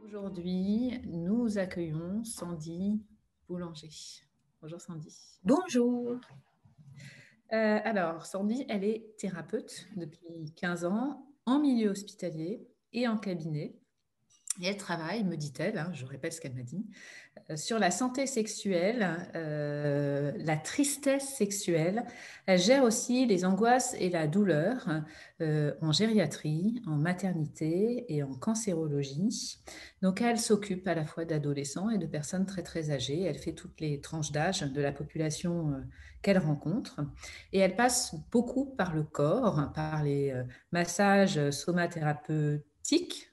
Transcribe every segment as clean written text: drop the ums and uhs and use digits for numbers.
Aujourd'hui, nous accueillons Sandy Boulanger. Bonjour Sandy. Bonjour. Alors, Sandy, elle est thérapeute depuis 15 ans en milieu hospitalier et en cabinet. Et elle travaille, me dit-elle, hein, je répète ce qu'elle m'a dit, sur la santé sexuelle, la tristesse sexuelle. Elle gère aussi les angoisses et la douleur en gériatrie, en maternité et en cancérologie. Donc, elle s'occupe à la fois d'adolescents et de personnes très, très âgées. Elle fait toutes les tranches d'âge de la population qu'elle rencontre. Et elle passe beaucoup par le corps, par les massages somathérapeutiques,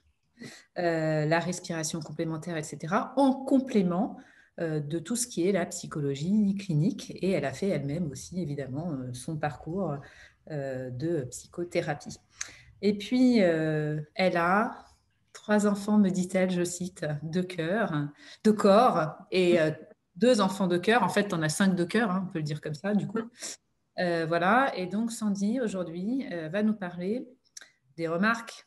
la respiration complémentaire, etc., en complément de tout ce qui est la psychologie clinique. Et elle a fait elle-même aussi, évidemment, son parcours de psychothérapie. Et puis, elle a 3 enfants, me dit-elle, je cite, de corps, et 2 enfants de cœur. En fait, on a 5 de cœur, hein, on peut le dire comme ça, du coup. Voilà, et donc Sandy, aujourd'hui, va nous parler des remarques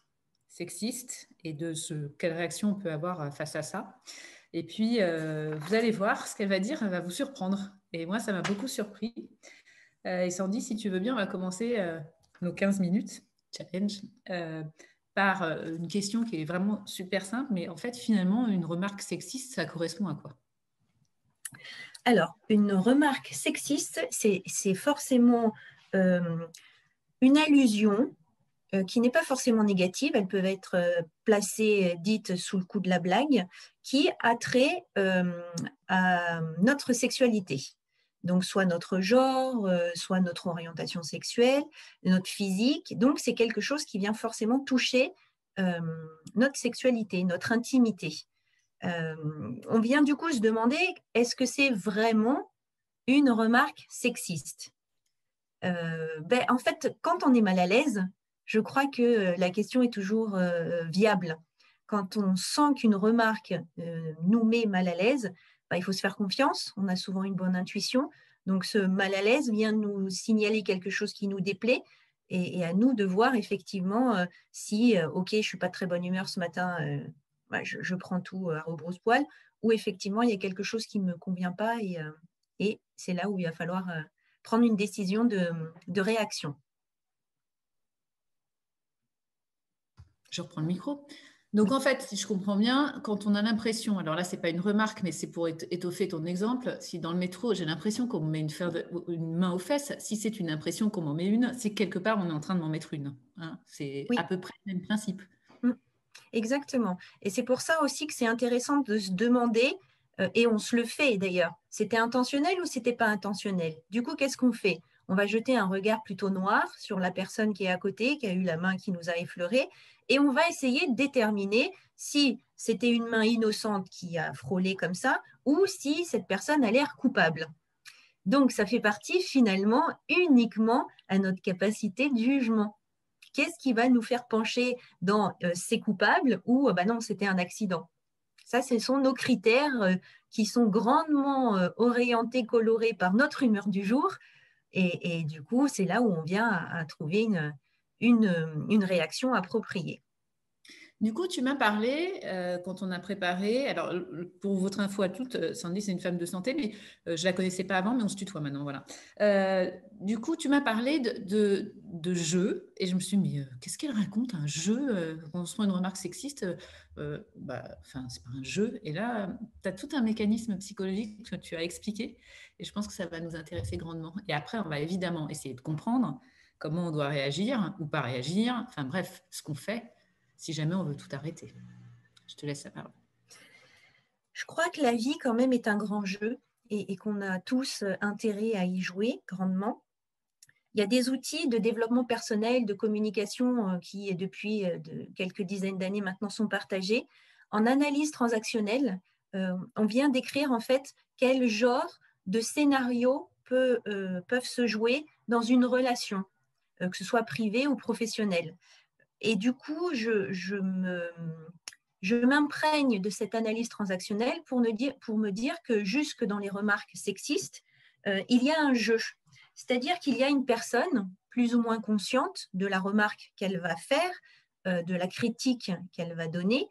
sexistes et de quelle réaction on peut avoir face à ça. Et puis, vous allez voir, ce qu'elle va dire, elle va vous surprendre. Et moi, ça m'a beaucoup surpris. Et Sandy, si tu veux bien, on va commencer nos 15 minutes challenge par une question qui est vraiment super simple, mais en fait, finalement, une remarque sexiste, ça correspond à quoi? Alors, une remarque sexiste, c'est forcément une allusion qui n'est pas forcément négative. Elles peuvent être placées, dites sous le coup de la blague, qui a trait à notre sexualité. Donc, soit notre genre, soit notre orientation sexuelle, notre physique. Donc, c'est quelque chose qui vient forcément toucher notre sexualité, notre intimité. On vient du coup se demander, est-ce que c'est vraiment une remarque sexiste? En fait, quand on est mal à l'aise, je crois que la question est toujours viable. Quand on sent qu'une remarque nous met mal à l'aise, il faut se faire confiance, on a souvent une bonne intuition. Donc ce mal à l'aise vient nous signaler quelque chose qui nous déplaît et à nous de voir effectivement si, ok, je ne suis pas de très bonne humeur ce matin, je prends tout à rebrousse-poil, ou effectivement il y a quelque chose qui ne me convient pas et c'est là où il va falloir prendre une décision de réaction. Je reprends le micro. Donc, en fait, si je comprends bien, quand on a l'impression, alors là, ce n'est pas une remarque, mais c'est pour étoffer ton exemple, si dans le métro, j'ai l'impression qu'on me met une main aux fesses, si c'est une impression qu'on m'en met une, c'est que quelque part, on est en train de m'en mettre une. Hein. C'est à Oui, peu près le même principe. exactement. Et c'est pour ça aussi que c'est intéressant de se demander, et on se le fait d'ailleurs, c'était intentionnel ou c'était pas intentionnel? Du coup, qu'est-ce qu'on fait? On va jeter un regard plutôt noir sur la personne qui est à côté, qui a eu la main qui nous a effleuré, et on va essayer de déterminer si c'était une main innocente qui a frôlé comme ça, ou si cette personne a l'air coupable. Donc, ça fait partie finalement uniquement à notre capacité de jugement. Qu'est-ce qui va nous faire pencher dans c'est coupable ou bah non, c'était un accident? Ça, ce sont nos critères qui sont grandement orientés, colorés par notre humeur du jour. Et du coup, c'est là où on vient à trouver une réaction appropriée. Du coup, tu m'as parlé, quand on a préparé, alors pour votre info à toutes, Sandy, c'est une femme de santé, mais je ne la connaissais pas avant, mais on se tutoie maintenant, voilà. Du coup, tu m'as parlé de jeu, et je me suis dit, mais qu'est-ce qu'elle raconte, un jeu quand on se prend une remarque sexiste, enfin, c'est pas un jeu. Et là, tu as tout un mécanisme psychologique que tu as expliqué, et je pense que ça va nous intéresser grandement. Et après, on va évidemment essayer de comprendre comment on doit réagir ou pas réagir, enfin bref, ce qu'on fait si jamais on veut tout arrêter. Je te laisse la parole. Je crois que la vie, quand même, est un grand jeu et qu'on a tous intérêt à y jouer grandement. Il y a des outils de développement personnel, de communication qui, depuis quelques dizaines d'années maintenant, sont partagés. En analyse transactionnelle, on vient décrire en fait quel genre de scénarios peuvent se jouer dans une relation, que ce soit privée ou professionnelle. Et du coup, je m'imprègne de cette analyse transactionnelle pour me dire que jusque dans les remarques sexistes, il y a un jeu. C'est-à-dire qu'il y a une personne plus ou moins consciente de la remarque qu'elle va faire, de la critique qu'elle va donner,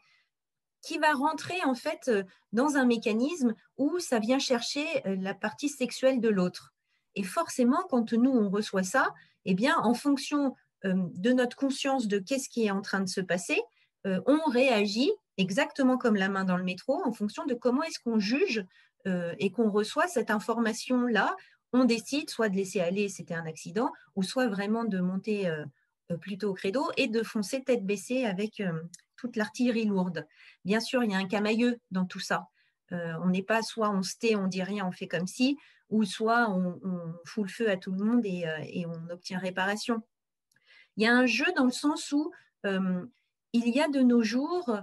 qui va rentrer en fait dans un mécanisme où ça vient chercher la partie sexuelle de l'autre. Et forcément, quand nous, on reçoit ça, eh bien, en fonction de notre conscience de qu'est-ce qui est en train de se passer, on réagit exactement comme la main dans le métro en fonction de comment est-ce qu'on juge et qu'on reçoit cette information-là. On décide soit de laisser aller, c'était un accident, ou soit vraiment de monter plutôt au credo et de foncer tête baissée avec toute l'artillerie lourde. Bien sûr, il y a un camailleux dans tout ça. On n'est pas soit on se tait, on dit rien, on fait comme si, ou soit on fout le feu à tout le monde et on obtient réparation. Il y a un jeu dans le sens où il y a de nos jours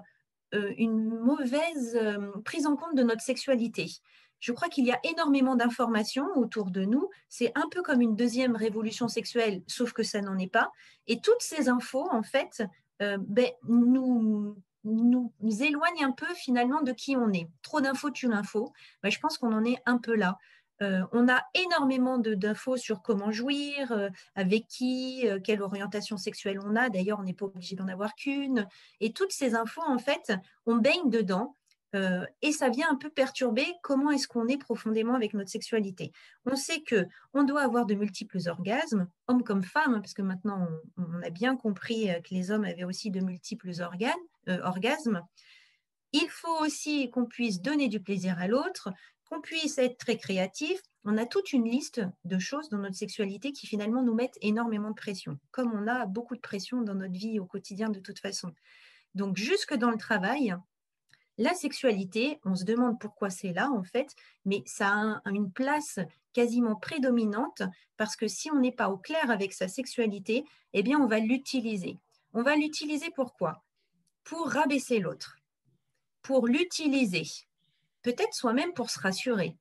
une mauvaise prise en compte de notre sexualité. Je crois qu'il y a énormément d'informations autour de nous. C'est un peu comme une deuxième révolution sexuelle, sauf que ça n'en est pas. Et toutes ces infos, en fait, nous éloignent un peu finalement de qui on est. Trop d'infos tue l'info. Je pense qu'on en est un peu là. On a énormément d'infos sur comment jouir, avec qui, quelle orientation sexuelle on a. D'ailleurs, on n'est pas obligé d'en avoir qu'une. Et toutes ces infos, en fait, on baigne dedans et ça vient un peu perturber comment est-ce qu'on est profondément avec notre sexualité. On sait qu'on doit avoir de multiples orgasmes, hommes comme femmes, parce que maintenant, on a bien compris que les hommes avaient aussi de multiples orgasmes. Il faut aussi qu'on puisse donner du plaisir à l'autre, qu'on puisse être très créatif. On a toute une liste de choses dans notre sexualité qui finalement nous mettent énormément de pression, comme on a beaucoup de pression dans notre vie au quotidien de toute façon. Donc jusque dans le travail, la sexualité, on se demande pourquoi c'est là en fait, mais ça a une place quasiment prédominante parce que si on n'est pas au clair avec sa sexualité, eh bien on va l'utiliser. On va l'utiliser pourquoi? Pour rabaisser l'autre, pour l'utiliser, peut-être soi-même pour se rassurer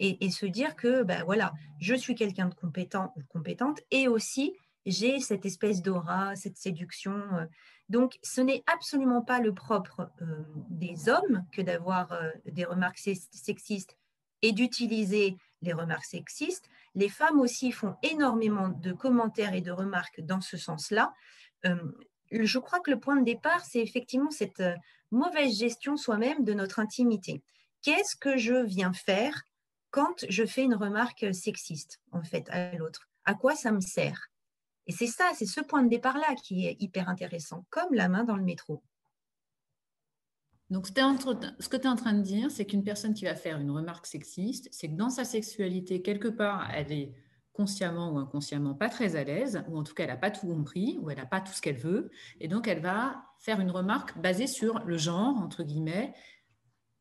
et se dire que ben voilà, je suis quelqu'un de compétent ou compétente et aussi j'ai cette espèce d'aura, cette séduction. Donc, ce n'est absolument pas le propre des hommes que d'avoir des remarques sexistes et d'utiliser les remarques sexistes. Les femmes aussi font énormément de commentaires et de remarques dans ce sens-là. Je crois que le point de départ, c'est effectivement cette mauvaise gestion soi-même de notre intimité. Qu'est-ce que je viens faire quand je fais une remarque sexiste, en fait, à l'autre? À quoi ça me sert? Et c'est ça, c'est ce point de départ-là qui est hyper intéressant, comme la main dans le métro. Donc, ce que tu es en train de dire, c'est qu'une personne qui va faire une remarque sexiste, c'est que dans sa sexualité, quelque part, elle est consciemment ou inconsciemment pas très à l'aise, ou en tout cas, elle n'a pas tout compris, ou elle n'a pas tout ce qu'elle veut, et donc elle va faire une remarque basée sur le genre, entre guillemets,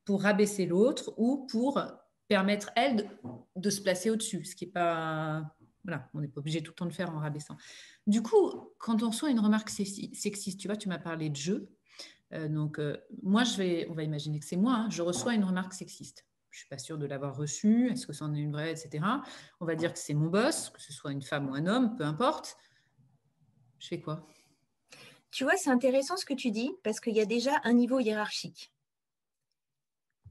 pour rabaisser l'autre ou pour permettre, elle, de se placer au-dessus, ce qui n'est pas... Voilà, on n'est pas obligé tout le temps de faire en rabaissant. Du coup, quand on reçoit une remarque sexiste, tu vois, tu m'as parlé de jeu, moi, on va imaginer que c'est moi, hein, je reçois une remarque sexiste. Je ne suis pas sûre de l'avoir reçue, est-ce que c'en est une vraie, etc. On va dire que c'est mon boss, que ce soit une femme ou un homme, peu importe. Je fais quoi? Tu vois, c'est intéressant ce que tu dis, parce qu'il y a déjà un niveau hiérarchique.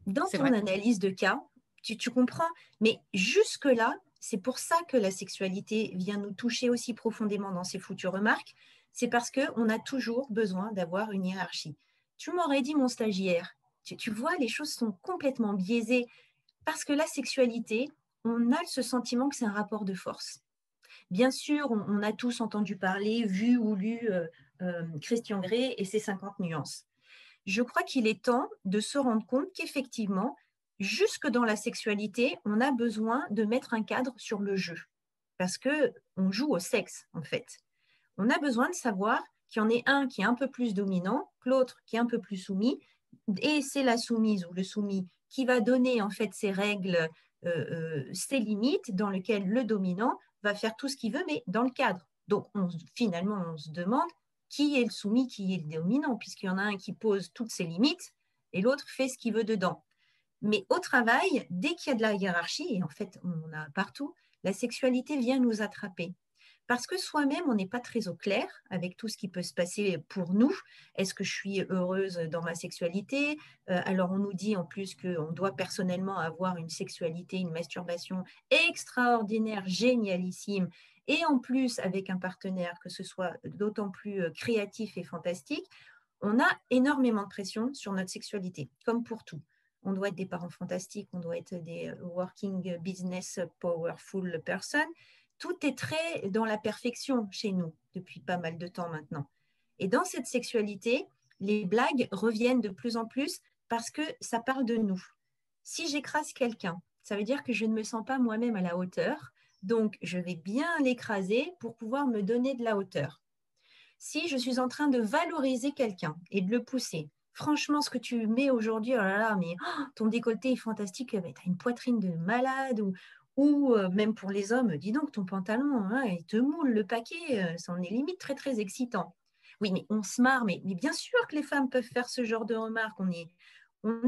Dans C'est ton vrai. analyse de cas, tu comprends, mais jusque-là, c'est pour ça que la sexualité vient nous toucher aussi profondément dans ces foutues remarques, c'est parce qu'on a toujours besoin d'avoir une hiérarchie. Tu m'aurais dit mon stagiaire, tu vois, les choses sont complètement biaisées, parce que la sexualité, on a ce sentiment que c'est un rapport de force. Bien sûr, on a tous entendu parler, vu ou lu Christian Grey et ses 50 nuances. Je crois qu'il est temps de se rendre compte qu'effectivement, jusque dans la sexualité, on a besoin de mettre un cadre sur le jeu. Parce qu'on joue au sexe, en fait. On a besoin de savoir qu'il y en ait un qui est un peu plus dominant, que l'autre qui est un peu plus soumis, et c'est la soumise ou le soumis qui va donner en fait ses règles, ses limites, dans lesquelles le dominant va faire tout ce qu'il veut, mais dans le cadre. Donc finalement, on se demande qui est le soumis, qui est le dominant, puisqu'il y en a un qui pose toutes ses limites et l'autre fait ce qu'il veut dedans. Mais au travail, dès qu'il y a de la hiérarchie, et en fait on en a partout, la sexualité vient nous attraper. Parce que soi-même, on n'est pas très au clair avec tout ce qui peut se passer pour nous. Est-ce que je suis heureuse dans ma sexualité? Alors, on nous dit en plus qu'on doit personnellement avoir une sexualité, une masturbation extraordinaire, génialissime, et en plus avec un partenaire que ce soit d'autant plus créatif et fantastique. On a énormément de pression sur notre sexualité, comme pour tout. On doit être des parents fantastiques, on doit être des working business powerful person. Tout est très dans la perfection chez nous depuis pas mal de temps maintenant. Et dans cette sexualité, les blagues reviennent de plus en plus parce que ça parle de nous. Si j'écrase quelqu'un, ça veut dire que je ne me sens pas moi-même à la hauteur, donc je vais bien l'écraser pour pouvoir me donner de la hauteur. Si je suis en train de valoriser quelqu'un et de le pousser, franchement, ce que tu mets aujourd'hui, oh là là, mais ton décolleté est fantastique, tu as une poitrine de malade, ou même pour les hommes, dis donc, ton pantalon, hein, il te moule le paquet, ça en est limite très, très excitant. Oui, mais on se marre, mais bien sûr que les femmes peuvent faire ce genre de remarques. On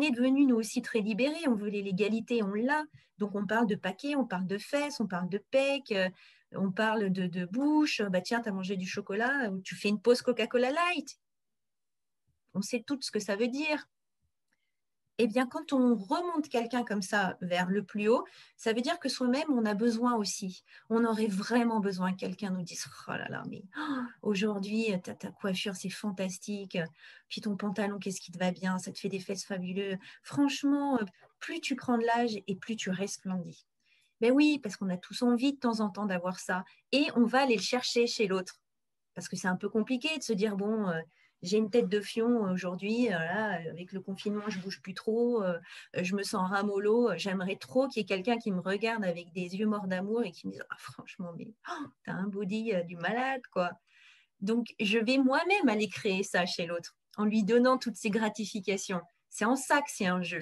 est devenus, nous aussi, très libérés, on veut l'égalité, on l'a. Donc, on parle de paquets, on parle de fesses, on parle de pecs, on parle de bouche. Bah, tiens, tu as mangé du chocolat, ou tu fais une pause Coca-Cola Light. On sait tout ce que ça veut dire. Eh bien, quand on remonte quelqu'un comme ça vers le plus haut, ça veut dire que soi-même, on a besoin aussi. On aurait vraiment besoin que quelqu'un nous dise, oh là là, mais aujourd'hui, ta coiffure, c'est fantastique. Puis ton pantalon, qu'est-ce qui te va bien? Ça te fait des fesses fabuleuses. Franchement, plus tu prends de l'âge et plus tu resplendis. Mais oui, parce qu'on a tous envie de temps en temps d'avoir ça. Et on va aller le chercher chez l'autre. Parce que c'est un peu compliqué de se dire, bon, j'ai une tête de fion aujourd'hui, là, avec le confinement, je ne bouge plus trop, je me sens ramollo, j'aimerais trop qu'il y ait quelqu'un qui me regarde avec des yeux morts d'amour et qui me dise, ah, franchement, mais t'as un body du malade, quoi. Donc, je vais moi-même aller créer ça chez l'autre, en lui donnant toutes ces gratifications. C'est en ça que c'est un jeu.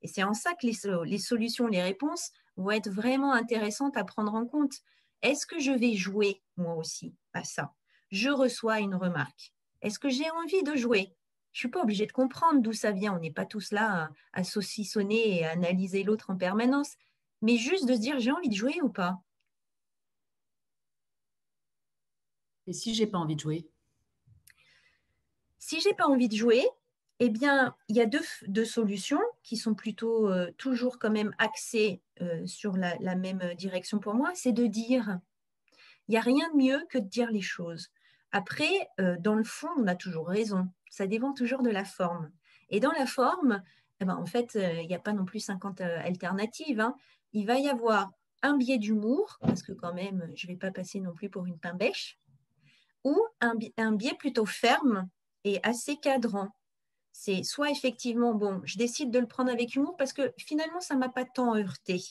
Et c'est en ça que les solutions, les réponses vont être vraiment intéressantes à prendre en compte. Est-ce que je vais jouer, moi aussi, à ça? Je reçois une remarque. Est-ce que j'ai envie de jouer? Je ne suis pas obligée de comprendre d'où ça vient. On n'est pas tous là à saucissonner et à analyser l'autre en permanence. Mais juste de se dire, j'ai envie de jouer ou pas? Et si j'ai pas envie de jouer? Si j'ai pas envie de jouer, eh bien, il y a deux solutions qui sont plutôt toujours quand même axées sur la même direction pour moi. C'est de dire, il n'y a rien de mieux que de dire les choses. Après, dans le fond, on a toujours raison. Ça dépend toujours de la forme. Et dans la forme, eh ben, en fait, il n'y a pas non plus 50 alternatives, hein. Il va y avoir un biais d'humour, parce que quand même, je ne vais pas passer non plus pour une pain bêche, ou un biais plutôt ferme et assez cadrant. C'est soit effectivement, bon, je décide de le prendre avec humour parce que finalement, ça ne m'a pas tant heurté.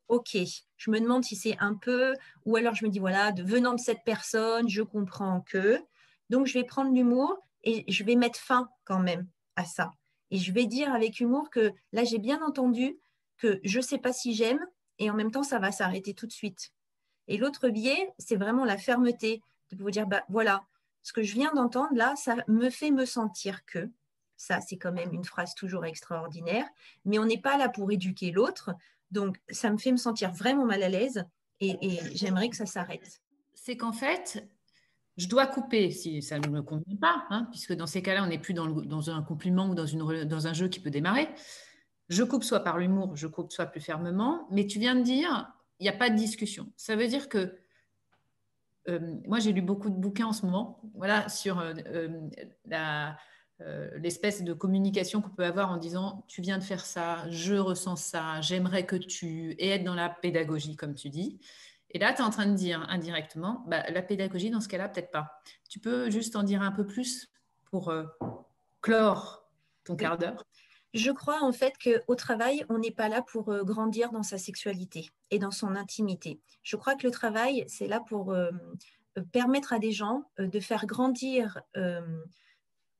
Ok, je me demande si c'est un peu, ou alors je me dis, voilà, venant de cette personne, je comprends que. Donc, je vais prendre l'humour et je vais mettre fin quand même à ça. Et je vais dire avec humour que là, j'ai bien entendu que je ne sais pas si j'aime et en même temps, ça va s'arrêter tout de suite. Et l'autre biais, c'est vraiment la fermeté, de vous dire, bah, voilà, ce que je viens d'entendre là, ça me fait me sentir que. Ça, c'est quand même une phrase toujours extraordinaire, mais on n'est pas là pour éduquer l'autre. Donc, ça me fait me sentir vraiment mal à l'aise et j'aimerais que ça s'arrête. C'est qu'en fait, je dois couper si ça ne me convient pas, hein, puisque dans ces cas-là, on n'est plus dans un compliment ou dans un jeu qui peut démarrer. Je coupe soit par l'humour, je coupe soit plus fermement, mais tu viens de dire, il n'y a pas de discussion. Ça veut dire que moi, j'ai lu beaucoup de bouquins en ce moment, voilà, sur l'espèce de communication qu'on peut avoir en disant, tu viens de faire ça, je ressens ça, j'aimerais que tu... et être dans la pédagogie, comme tu dis. Et là, tu es en train de dire indirectement, bah, la pédagogie, dans ce cas-là, peut-être pas. Tu peux juste en dire un peu plus pour clore ton Oui. quart d'heure? Je crois en fait qu'au travail, on n'est pas là pour grandir dans sa sexualité et dans son intimité. Je crois que le travail, c'est là pour permettre à des gens de faire grandir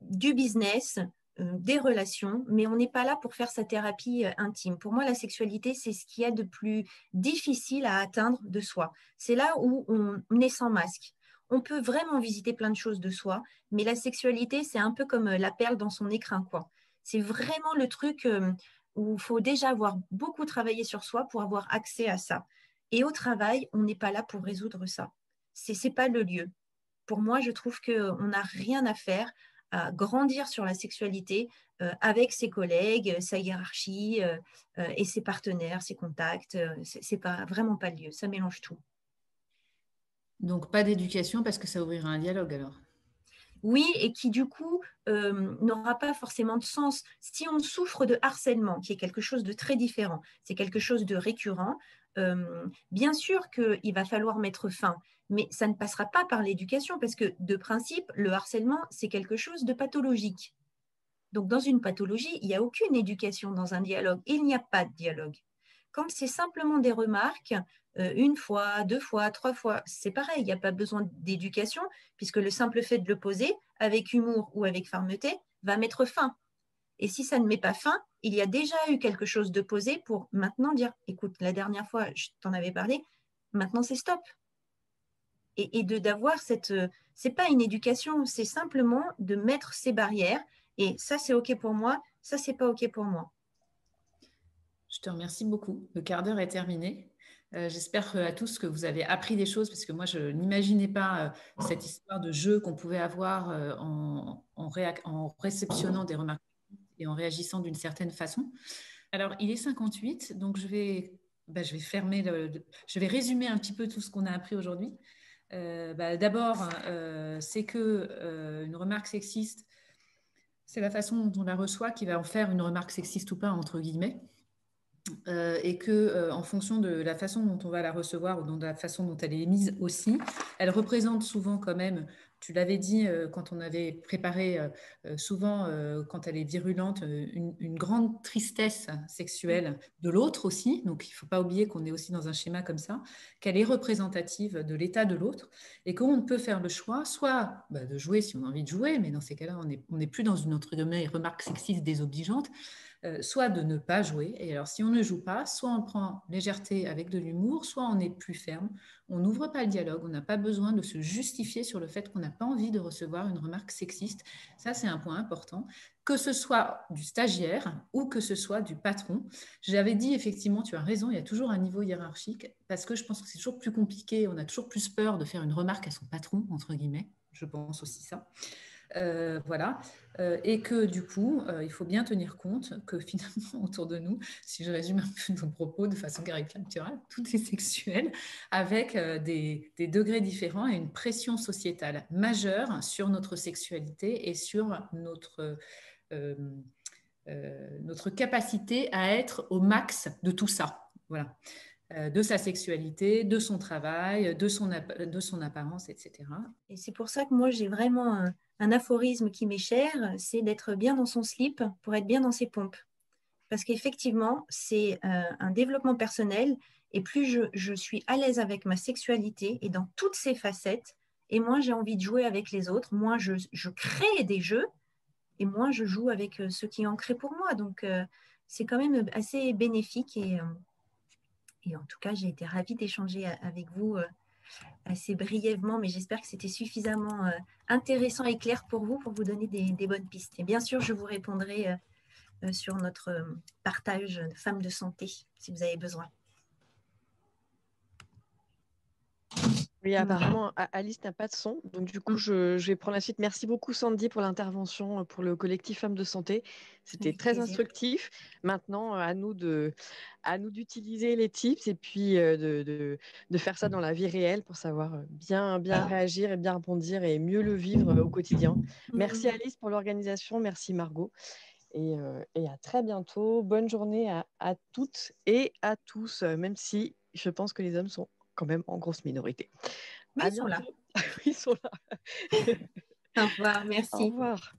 du business, des relations, mais on n'est pas là pour faire sa thérapie intime. Pour moi, la sexualité, c'est ce qu'il y a de plus difficile à atteindre de soi. C'est là où on est sans masque. On peut vraiment visiter plein de choses de soi, mais la sexualité, c'est un peu comme la perle dans son écrin, quoi. C'est vraiment le truc où il faut déjà avoir beaucoup travaillé sur soi pour avoir accès à ça. Et au travail, on n'est pas là pour résoudre ça. C'est pas le lieu. Pour moi, je trouve qu'on n'a rien à faire à grandir sur la sexualité avec ses collègues, sa hiérarchie et ses partenaires, ses contacts. C'est pas, vraiment pas le lieu. Ça mélange tout. Donc, pas d'éducation parce que ça ouvrirait un dialogue alors. Oui, et qui du coup n'aura pas forcément de sens. Si on souffre de harcèlement, qui est quelque chose de très différent, c'est quelque chose de récurrent, bien sûr qu'il va falloir mettre fin, mais ça ne passera pas par l'éducation, parce que de principe, le harcèlement, c'est quelque chose de pathologique. Donc dans une pathologie, il n'y a aucune éducation dans un dialogue, il n'y a pas de dialogue. Quand c'est simplement des remarques, une fois, deux fois, trois fois, c'est pareil, il n'y a pas besoin d'éducation, puisque le simple fait de le poser, avec humour ou avec fermeté, va mettre fin. Et si ça ne met pas fin, il y a déjà eu quelque chose de posé pour maintenant dire, écoute, la dernière fois, je t'en avais parlé, maintenant c'est stop. Et d'avoir cette... c'est pas une éducation, c'est simplement de mettre ces barrières, et ça c'est OK pour moi, ça c'est pas OK pour moi. Je te remercie beaucoup. Le quart d'heure est terminé. J'espère à tous que vous avez appris des choses parce que moi, je n'imaginais pas cette histoire de jeu qu'on pouvait avoir en réceptionnant des remarques et en réagissant d'une certaine façon. Alors, il est 58, donc je vais je vais résumer un petit peu tout ce qu'on a appris aujourd'hui. D'abord, c'est que une remarque sexiste, c'est la façon dont on la reçoit qui va en faire une remarque sexiste ou pas, entre guillemets. Et que en fonction de la façon dont on va la recevoir ou de la façon dont elle est émise aussi, elle représente souvent quand même, tu l'avais dit quand on avait préparé, souvent quand elle est virulente, une grande tristesse sexuelle de l'autre aussi. Donc il ne faut pas oublier qu'on est aussi dans un schéma comme ça, qu'elle est représentative de l'état de l'autre et qu'on peut faire le choix, soit de jouer si on a envie de jouer, mais dans ces cas-là, on n'est plus dans une autre remarque sexiste désobligeante, soit de ne pas jouer. Et alors, si on ne joue pas, soit on prend légèreté avec de l'humour, soit on est plus ferme. On n'ouvre pas le dialogue. On n'a pas besoin de se justifier sur le fait qu'on n'a pas envie de recevoir une remarque sexiste. Ça, c'est un point important. Que ce soit du stagiaire ou que ce soit du patron. J'avais dit, effectivement, tu as raison, il y a toujours un niveau hiérarchique parce que je pense que c'est toujours plus compliqué. On a toujours plus peur de faire une remarque à son patron, entre guillemets. Je pense aussi ça. Voilà. Et que du coup, il faut bien tenir compte que finalement, autour de nous, si je résume un peu nos propos de façon caricaturale, tout est sexuel, avec des degrés différents et une pression sociétale majeure sur notre sexualité et sur notre capacité à être au max de tout ça. Voilà. De sa sexualité, de son travail, de son apparence, etc. Et c'est pour ça que moi, j'ai vraiment un aphorisme qui m'est cher, c'est d'être bien dans son slip pour être bien dans ses pompes. Parce qu'effectivement, c'est un développement personnel, et plus je suis à l'aise avec ma sexualité et dans toutes ses facettes, et moins j'ai envie de jouer avec les autres, moins je crée des jeux, et moins je joue avec ceux qui en créent pour moi. Donc, c'est quand même assez bénéfique, et en tout cas, j'ai été ravie d'échanger avec vous assez brièvement, mais j'espère que c'était suffisamment intéressant et clair pour vous donner des bonnes pistes. Et bien sûr, je vous répondrai sur notre partage Femmes de santé, si vous avez besoin. Oui, apparemment, Alice n'a pas de son. Donc, du coup, je vais prendre la suite. Merci beaucoup, Sandy, pour l'intervention pour le collectif Femmes de Santé. C'était Avec très plaisir. instructif. Maintenant, à nous d'utiliser les tips et puis de faire ça dans la vie réelle pour savoir bien réagir et bien rebondir et mieux le vivre au quotidien. Merci, Alice, pour l'organisation. Merci, Margot. Et à très bientôt. Bonne journée à toutes et à tous, même si je pense que les hommes sont quand même en grosse minorité. Oui, À ils sont là. bientôt. Ils sont là. Au revoir, Au merci. revoir.